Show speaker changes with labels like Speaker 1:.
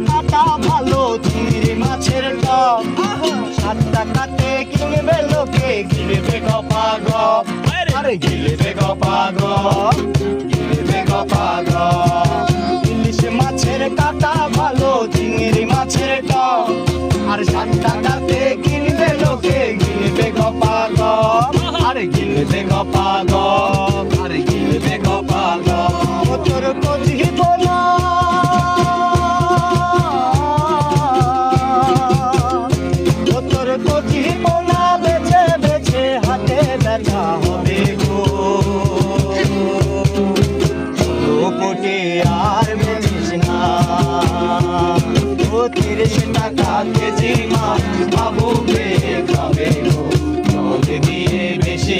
Speaker 1: কাটা ভালো চিংড়ি মাছের টক 7 টাকাতে কিনবে লোকে গিলবে গো পাগল আরে গিলবে গো পাগল গিলবে গো পাগল ইলিশ মাছের কাটা ভালো চিংড়ি মাছের টক আর 7 টাকাতে কিনবে লোকে গিলবে গো পাগল আরে গিলবে গো পাগল আরে গিলবে গো পাগল তোর কচি বোনা তোর কচি বোনা বেছে বেছে হাতে ব্যথা হবে গো কোটে আর বেচিস না ও 30 টাকা কেজি মাছ বাবু বে খাবে গো দিয়ে বেশি